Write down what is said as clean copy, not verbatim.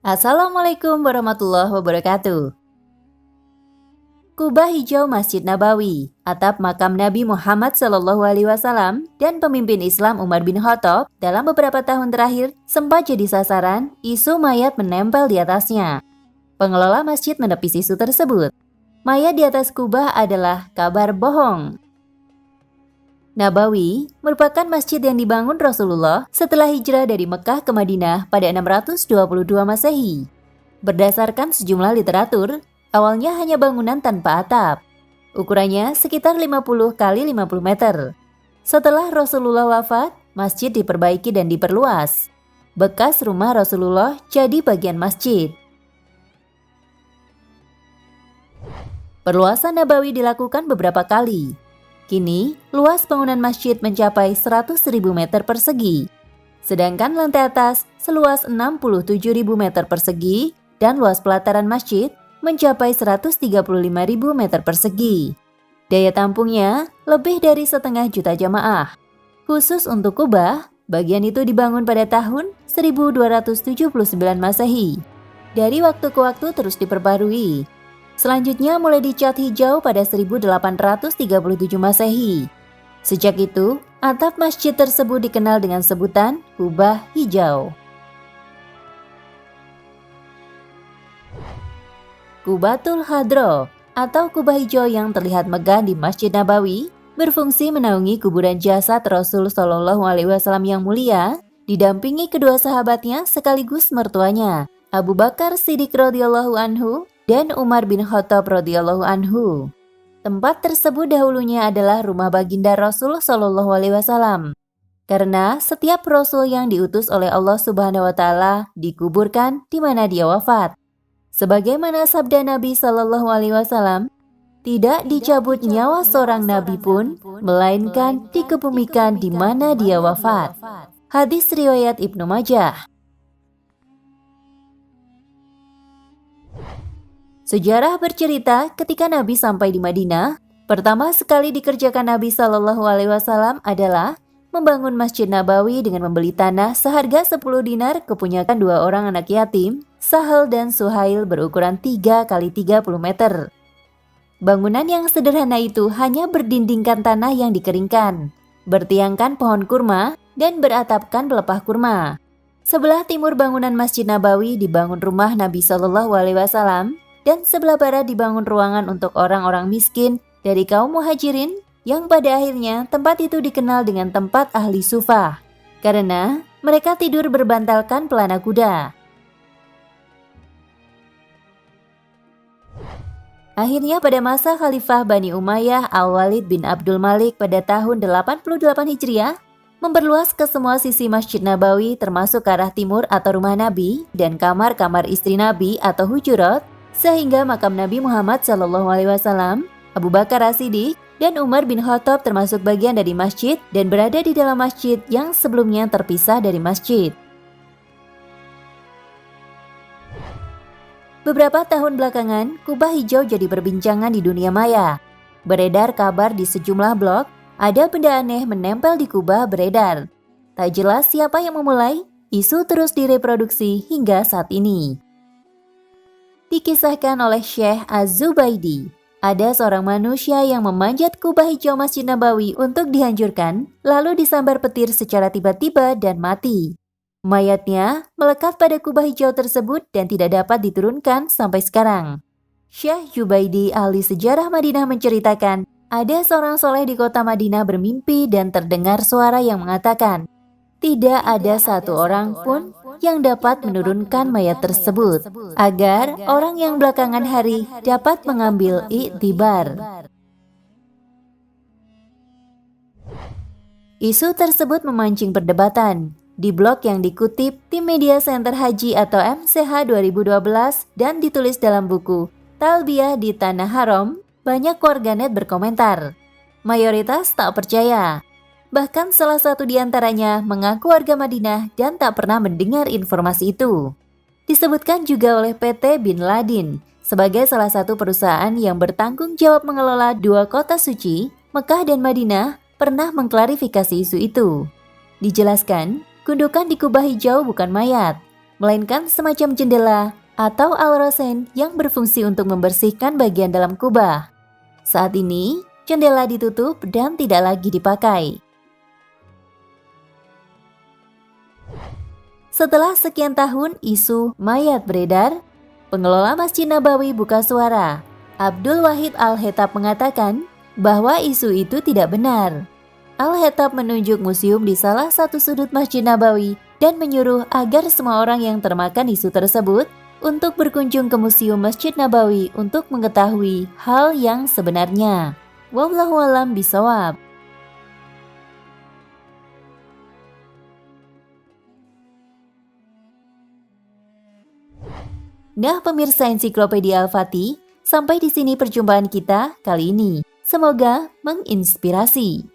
Assalamualaikum warahmatullahi wabarakatuh. Kubah hijau Masjid Nabawi, atap makam Nabi Muhammad SAW dan pemimpin Islam Umar bin Khattab dalam beberapa tahun terakhir sempat jadi sasaran isu mayat menempel di atasnya. Pengelola masjid menepis isu tersebut. Mayat di atas kubah adalah kabar bohong. Nabawi merupakan masjid yang dibangun Rasulullah setelah hijrah dari Mekah ke Madinah pada 622 Masehi. Berdasarkan sejumlah literatur, awalnya hanya bangunan tanpa atap. Ukurannya sekitar 50 kali 50 meter. Setelah Rasulullah wafat, masjid diperbaiki dan diperluas. Bekas rumah Rasulullah jadi bagian masjid. Perluasan Nabawi dilakukan beberapa kali. Kini, luas bangunan masjid mencapai 100.000 meter persegi. Sedangkan lantai atas seluas 67.000 meter persegi dan luas pelataran masjid mencapai 135.000 meter persegi. Daya tampungnya lebih dari 1,5 juta jamaah. Khusus untuk Kubah, bagian itu dibangun pada tahun 1279 Masehi. Dari waktu ke waktu terus diperbarui. Selanjutnya mulai dicat hijau pada 1837 Masehi. Sejak itu, atap masjid tersebut dikenal dengan sebutan Kubah Hijau. Qubatul Hadro atau kubah hijau yang terlihat megah di Masjid Nabawi berfungsi menaungi kuburan jasad Rasul Shallallahu Alaihi Wasallam yang mulia, didampingi kedua sahabatnya sekaligus mertuanya, Abu Bakar Siddiq radhiyallahu anhu dan Umar bin Khattab radhiyallahu anhu. Tempat tersebut dahulunya adalah rumah baginda Rasul Shallallahu Alaihi Wasallam. Karena setiap Rasul yang diutus oleh Allah Subhanahu Wa Taala dikuburkan di mana dia wafat. Sebagaimana sabda Nabi Shallallahu Alaihi Wasallam, tidak dicabut nyawa seorang Nabi pun, melainkan dikebumikan di mana dia wafat. Hadis riwayat Ibnu Majah. Sejarah bercerita ketika Nabi sampai di Madinah, pertama sekali dikerjakan Nabi Shallallahu Alaihi Wasallam adalah membangun Masjid Nabawi dengan membeli tanah seharga 10 dinar kepunyakan dua orang anak yatim, Sahal dan Suhail berukuran 3 kali 30 meter. Bangunan yang sederhana itu hanya berdindingkan tanah yang dikeringkan, bertiangkan pohon kurma, dan beratapkan pelepah kurma. Sebelah timur bangunan Masjid Nabawi dibangun rumah Nabi Shallallahu Alaihi Wasallam, dan sebelah barat dibangun ruangan untuk orang-orang miskin dari kaum muhajirin yang pada akhirnya tempat itu dikenal dengan tempat ahli sufah karena mereka tidur berbantalkan pelana kuda. Akhirnya pada masa Khalifah Bani Umayyah Al-Walid bin Abdul Malik pada tahun 88 Hijriah, memperluas ke semua sisi Masjid Nabawi termasuk ke arah timur atau rumah Nabi dan kamar-kamar istri Nabi atau hujurat, sehingga makam Nabi Muhammad SAW, Abu Bakar As-Siddiq, dan Umar bin Khattab termasuk bagian dari masjid dan berada di dalam masjid yang sebelumnya terpisah dari masjid. Beberapa tahun belakangan, kubah hijau jadi perbincangan di dunia maya. Beredar kabar di sejumlah blog, ada benda aneh menempel di kubah beredar. Tak jelas siapa yang memulai, isu terus direproduksi hingga saat ini. Dikisahkan oleh Syekh Az-Zubaidi, ada seorang manusia yang memanjat kubah hijau Masjid Nabawi untuk dihancurkan, lalu disambar petir secara tiba-tiba dan mati. Mayatnya melekat pada kubah hijau tersebut dan tidak dapat diturunkan sampai sekarang. Syekh Zubaidi, ahli sejarah Madinah, menceritakan, ada seorang soleh di kota Madinah bermimpi dan terdengar suara yang mengatakan, tidak ada satu orang pun yang dapat menurunkan mayat tersebut, agar orang yang belakangan hari dapat mengambil iktibar. Isu tersebut memancing perdebatan. Di blog yang dikutip tim Media Center Haji atau MCH 2012 dan ditulis dalam buku Talbiyah di Tanah Haram, banyak warganet berkomentar. Mayoritas tak percaya. Bahkan salah satu di antaranya mengaku warga Madinah dan tak pernah mendengar informasi itu. Disebutkan juga oleh PT Bin Laden sebagai salah satu perusahaan yang bertanggung jawab mengelola dua kota suci, Mekah dan Madinah, pernah mengklarifikasi isu itu. Dijelaskan, gundukan di kubah hijau bukan mayat, melainkan semacam jendela atau al-rosen yang berfungsi untuk membersihkan bagian dalam kubah. Saat ini, jendela ditutup dan tidak lagi dipakai. Setelah sekian tahun isu mayat beredar, pengelola Masjid Nabawi buka suara. Abdul Wahid Al-Hetab mengatakan bahwa isu itu tidak benar. Al-Hetab menunjuk museum di salah satu sudut Masjid Nabawi dan menyuruh agar semua orang yang termakan isu tersebut untuk berkunjung ke Museum Masjid Nabawi untuk mengetahui hal yang sebenarnya. Wallahu a'lam bishawab. Nah, pemirsa Ensiklopedia Al-Fatih, sampai di sini perjumpaan kita kali ini. Semoga menginspirasi.